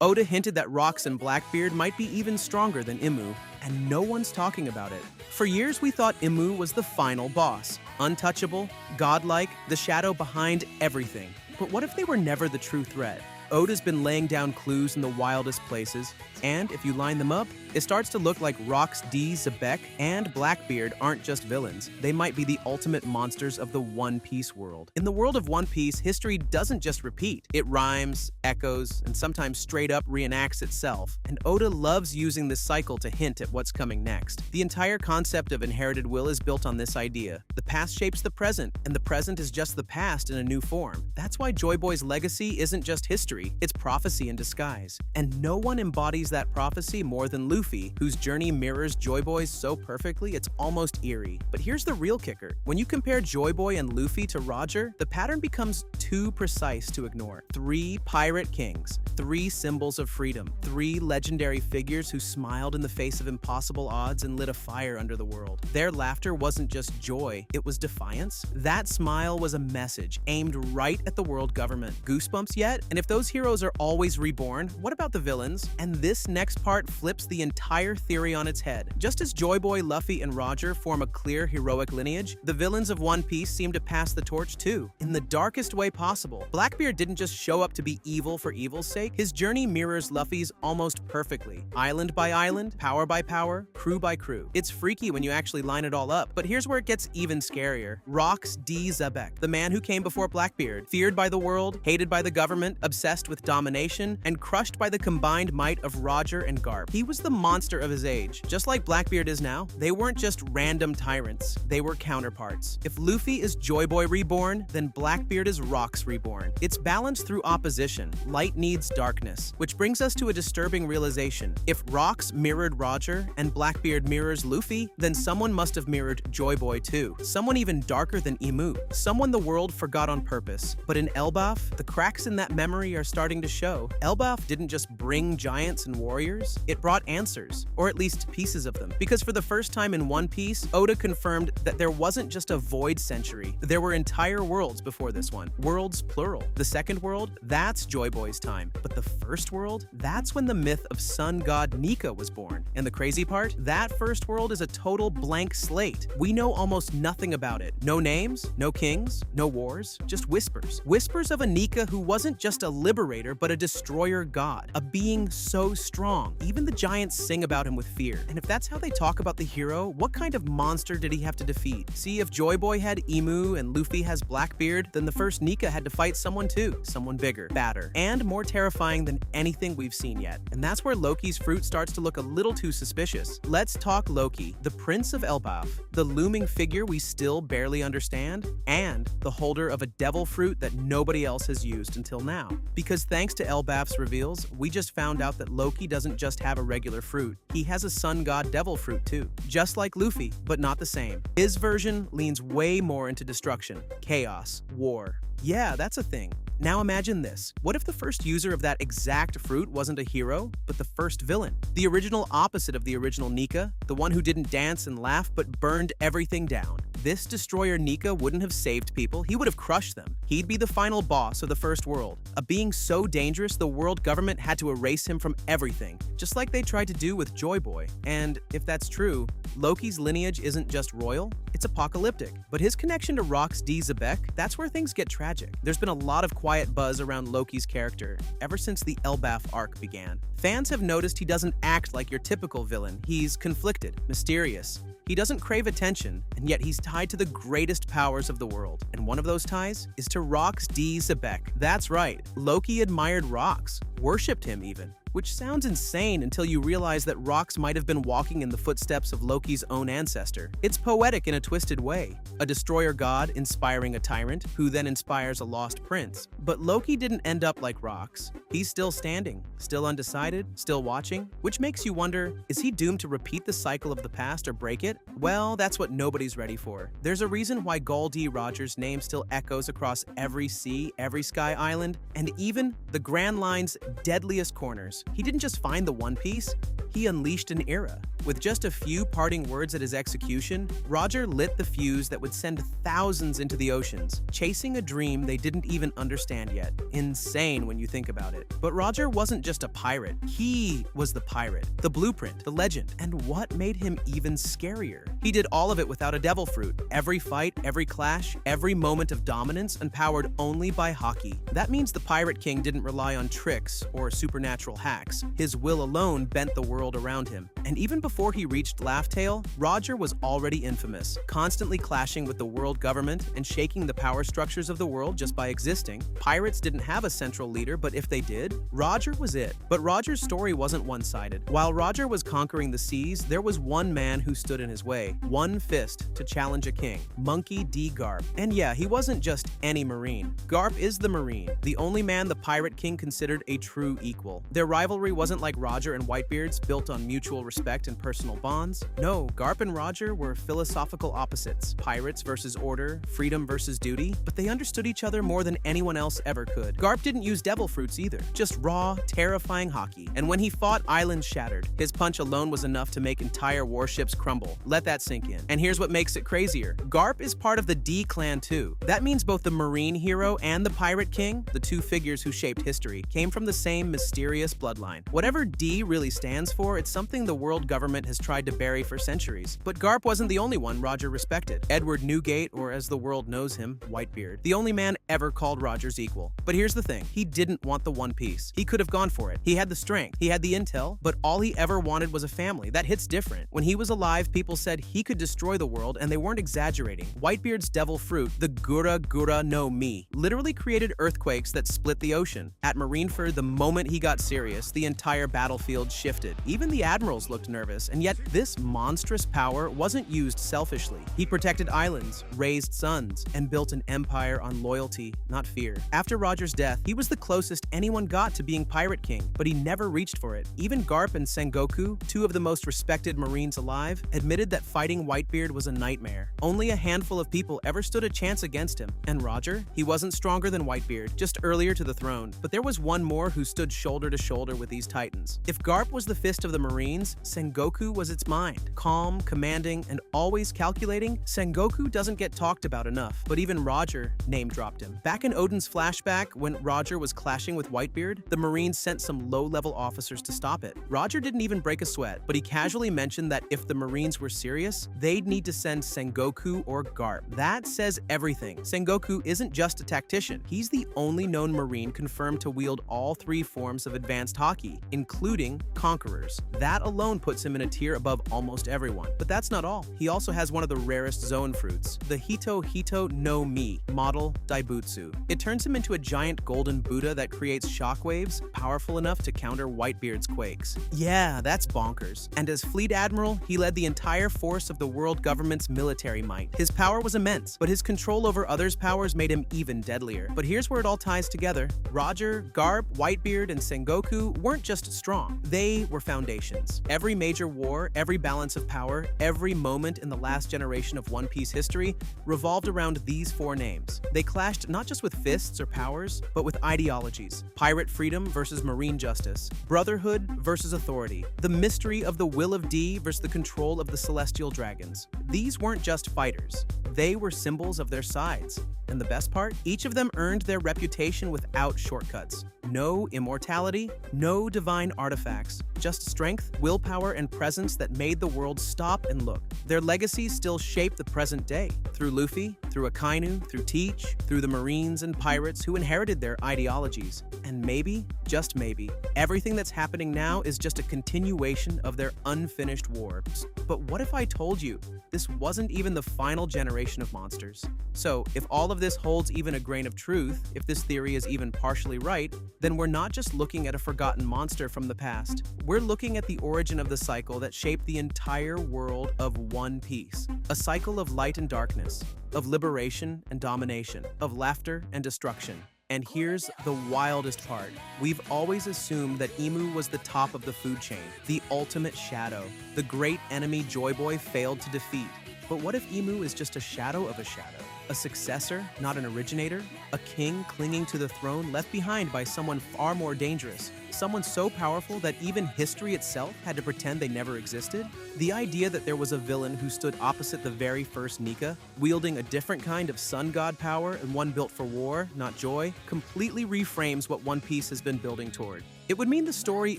Oda hinted that Rocks and Blackbeard might be even stronger than Imu, and no one's talking about it. For years, we thought Imu was the final boss, untouchable, godlike, the shadow behind everything. But what if they were never the true threat? Oda's been laying down clues in the wildest places, and if you line them up, it starts to look like Rocks, Xebec, and Blackbeard aren't just villains. They might be the ultimate monsters of the One Piece world. In the world of One Piece, history doesn't just repeat. It rhymes, echoes, and sometimes straight up reenacts itself. And Oda loves using this cycle to hint at what's coming next. The entire concept of inherited will is built on this idea. The past shapes the present, and the present is just the past in a new form. That's why Joy Boy's legacy isn't just history, it's prophecy in disguise. And no one embodies that prophecy more than Luffy, whose journey mirrors Joy Boy's so perfectly it's almost eerie. But here's the real kicker. When you compare Joy Boy and Luffy to Roger, the pattern becomes too precise to ignore. 3 pirate kings, 3 symbols of freedom, 3 legendary figures who smiled in the face of impossible odds and lit a fire under the world. Their laughter wasn't just joy, it was defiance. That smile was a message aimed right at the world government. Goosebumps yet? And if those heroes are always reborn, what about the villains? And this next part flips the entire theory on its head. Just as Joy Boy, Luffy, and Roger form a clear heroic lineage, the villains of One Piece seem to pass the torch too, in the darkest way possible. Blackbeard didn't just show up to be evil for evil's sake. His journey mirrors Luffy's almost perfectly. Island by island, power by power, crew by crew. It's freaky when you actually line it all up, but here's where it gets even scarier. Rocks Xebec, the man who came before Blackbeard, feared by the world, hated by the government, obsessed with domination, and crushed by the combined might of Roger and Garp. He was the monster of his age. Just like Blackbeard is now, they weren't just random tyrants, they were counterparts. If Luffy is Joy Boy reborn, then Blackbeard is Rocks reborn. It's balanced through opposition. Light needs darkness, which brings us to a disturbing realization. If Rocks mirrored Roger and Blackbeard mirrors Luffy, then someone must have mirrored Joy Boy too. Someone even darker than Imu. Someone the world forgot on purpose. But in Elbaf, the cracks in that memory are starting to show. Elbaf didn't just bring giants and warriors, it brought answers, or at least pieces of them. Because for the first time in One Piece, Oda confirmed that there wasn't just a void century, there were entire worlds before this one. Worlds plural. The second world, that's Joy Boy's time. But the first world, that's when the myth of sun god Nika was born. And the crazy part? That first world is a total blank slate. We know almost nothing about it. No names, no kings, no wars, just whispers. Whispers of a Nika who wasn't just a liberator, but a destroyer god. A being so strong. Even the giants sing about him with fear. And if that's how they talk about the hero, what kind of monster did he have to defeat? See, if Joy Boy had Imu and Luffy has Blackbeard, then the first Nika had to fight someone too. Someone bigger, badder, and more terrifying than anything we've seen yet. And that's where Loki's fruit starts to look a little too suspicious. Let's talk Loki, the Prince of Elbaf, the looming figure we still barely understand, and the holder of a devil fruit that nobody else has used until now. Because thanks to Elbaf's reveals, we just found out that Loki doesn't just have a regular fruit, he has a sun god devil fruit too. Just like Luffy, but not the same. His version leans way more into destruction, chaos, war. Yeah, that's a thing. Now imagine this. What if the first user of that exact fruit wasn't a hero, but the first villain? The original opposite of the original Nika, the one who didn't dance and laugh but burned everything down. This destroyer Nika wouldn't have saved people, he would have crushed them. He'd be the final boss of the first world. A being so dangerous the world government had to erase him from everything, just like they tried to do with Joy Boy. And if that's true, Loki's lineage isn't just royal, it's apocalyptic. But his connection to Rocks Xebec, that's where things get tragic. There's been a lot of quiet buzz around Loki's character ever since the Elbaf arc began. Fans have noticed he doesn't act like your typical villain. He's conflicted, mysterious. He doesn't crave attention, and yet he's tied to the greatest powers of the world. And one of those ties is to Rocks Xebec. That's right, Loki admired Rocks, worshipped him even. Which sounds insane until you realize that Rocks might have been walking in the footsteps of Loki's own ancestor. It's poetic in a twisted way. A destroyer god inspiring a tyrant, who then inspires a lost prince. But Loki didn't end up like Rocks. He's still standing, still undecided, still watching, which makes you wonder, is he doomed to repeat the cycle of the past or break it? Well, that's what nobody's ready for. There's a reason why Gol D. Roger's name still echoes across every sea, every sky island, and even the Grand Line's deadliest corners. He didn't just find the One Piece, he unleashed an era. With just a few parting words at his execution, Roger lit the fuse that would send thousands into the oceans, chasing a dream they didn't even understand yet. Insane when you think about it. But Roger wasn't just a pirate. He was the pirate, the blueprint, the legend, and what made him even scarier. He did all of it without a devil fruit. Every fight, every clash, every moment of dominance, and powered only by haki. That means the Pirate King didn't rely on tricks or supernatural hacks. His will alone bent the world around him. And even before he reached Laugh Tale, Roger was already infamous, constantly clashing with the world government and shaking the power structures of the world just by existing. Pirates didn't have a central leader, but if they did, Roger was it. But Roger's story wasn't one-sided. While Roger was conquering the seas, there was one man who stood in his way, one fist to challenge a king, Monkey D. Garp. And yeah, he wasn't just any Marine. Garp is the Marine, the only man the Pirate King considered a true equal. Their rivalry wasn't like Roger and Whitebeard's, built on mutual respect and personal bonds. No, Garp and Roger were philosophical opposites, pirates versus order, freedom versus duty, but they understood each other more than anyone else ever could. Garp didn't use devil fruits either, just raw, terrifying haki. And when he fought, islands shattered. His punch alone was enough to make entire warships crumble. Let that sink in. And here's what makes it crazier. Garp is part of the D clan too. That means both the Marine hero and the Pirate King, the two figures who shaped history, came from the same mysterious bloodline. Whatever D really stands for, it's something the world government has tried to bury for centuries. But Garp wasn't the only one Roger respected. Edward Newgate, or as the world knows him, Whitebeard, the only man ever called Roger's equal. But here's the thing, he didn't want the One Piece. He could have gone for it. He had the strength, he had the intel, but all he ever wanted was a family. That hits different. When he was alive, people said he could destroy the world, and they weren't exaggerating. Whitebeard's devil fruit, the Gura Gura no Mi, literally created earthquakes that split the ocean. At Marineford, the moment he got serious, the entire battlefield shifted. Even the admirals looked nervous, and yet this monstrous power wasn't used selfishly. He protected islands, raised sons, and built an empire on loyalty, not fear. After Roger's death, he was the closest anyone got to being Pirate King, but he never reached for it. Even Garp and Sengoku, two of the most respected Marines alive, admitted that fighting Whitebeard was a nightmare. Only a handful of people ever stood a chance against him. And Roger? He wasn't stronger than Whitebeard, just earlier to the throne. But there was one more who stood shoulder to shoulder with these titans. If Garp was the fist of the Marines, Sengoku was its mind. Calm, commanding, and always calculating, Sengoku doesn't get talked about enough. But even Roger name-dropped him. Back in Odin's flashback, when Roger was clashing with Whitebeard, the Marines sent some low-level officers to stop it. Roger didn't even break a sweat, but he casually mentioned that if the Marines were serious, they'd need to send Sengoku or Garp. That says everything. Sengoku isn't just a tactician. He's the only known Marine confirmed to wield all three forms of advanced haki, including Conquerors. That alone puts him in a tier above almost everyone. But that's not all. He also has one of the rarest zone fruits, the Hito Hito no Mi, model Daibutsu. It turns him into a giant golden Buddha that creates shockwaves powerful enough to counter Whitebeard's quakes. Yeah, that's bonkers. And as Fleet Admiral, he led the entire force of the world government's military might. His power was immense, but his control over others' powers made him even deadlier. But here's where it all ties together. Roger, Garp, Whitebeard, and Sengoku weren't just strong. They were foundations. Every major war, every balance of power, every moment in the last generation of One Piece history revolved around these four names. They clashed not just with fists or powers, but with ideologies. Pirate freedom versus marine justice. Brotherhood versus authority. The mystery of the will of D versus the control of the celestial dragons. These weren't just fighters. They were symbols of their sides. And the best part? Each of them earned their reputation without shortcuts. No immortality, no divine artifacts, just strength, willpower, and presence that made the world stop and look. Their legacies still shape the present day, through Luffy, through Akainu, through Teach, through the Marines and pirates who inherited their ideologies. And maybe, just maybe, everything that's happening now is just a continuation of their unfinished wars. But what if I told you this wasn't even the final generation of monsters? So, if all of this holds even a grain of truth, if this theory is even partially right, then we're not just looking at a forgotten monster from the past. We're looking at the origin of the cycle that shaped the entire world of One Piece. A cycle of light and darkness, of liberation and domination, of laughter and destruction. And here's the wildest part. We've always assumed that Imu was the top of the food chain, the ultimate shadow, the great enemy Joy Boy failed to defeat. But what if Imu is just a shadow of a shadow? A successor, not an originator? A king clinging to the throne left behind by someone far more dangerous? Someone so powerful that even history itself had to pretend they never existed? The idea that there was a villain who stood opposite the very first Nika, wielding a different kind of sun god power and one built for war, not joy, completely reframes what One Piece has been building toward. It would mean the story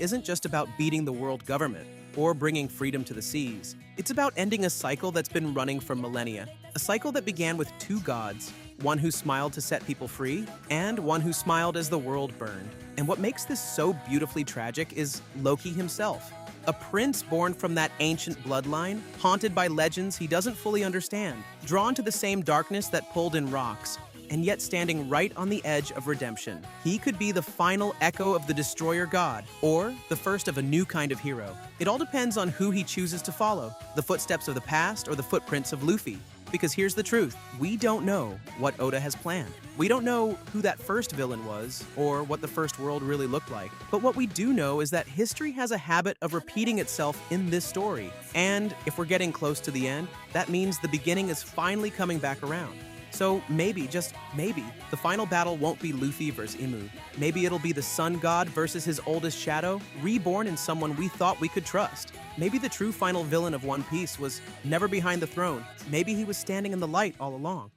isn't just about beating the world government or bringing freedom to the seas. It's about ending a cycle that's been running for millennia. A cycle that began with two gods, one who smiled to set people free, and one who smiled as the world burned. And what makes this so beautifully tragic is Loki himself. A prince born from that ancient bloodline, haunted by legends he doesn't fully understand, drawn to the same darkness that pulled in rocks, and yet standing right on the edge of redemption. He could be the final echo of the destroyer god, or the first of a new kind of hero. It all depends on who he chooses to follow, the footsteps of the past or the footprints of Luffy. Because here's the truth, we don't know what Oda has planned. We don't know who that first villain was, or what the first world really looked like. But what we do know is that history has a habit of repeating itself in this story. And if we're getting close to the end, that means the beginning is finally coming back around. So maybe, just maybe, the final battle won't be Luffy versus Imu. Maybe it'll be the sun god versus his oldest shadow, reborn in someone we thought we could trust. Maybe the true final villain of One Piece was never behind the throne. Maybe he was standing in the light all along.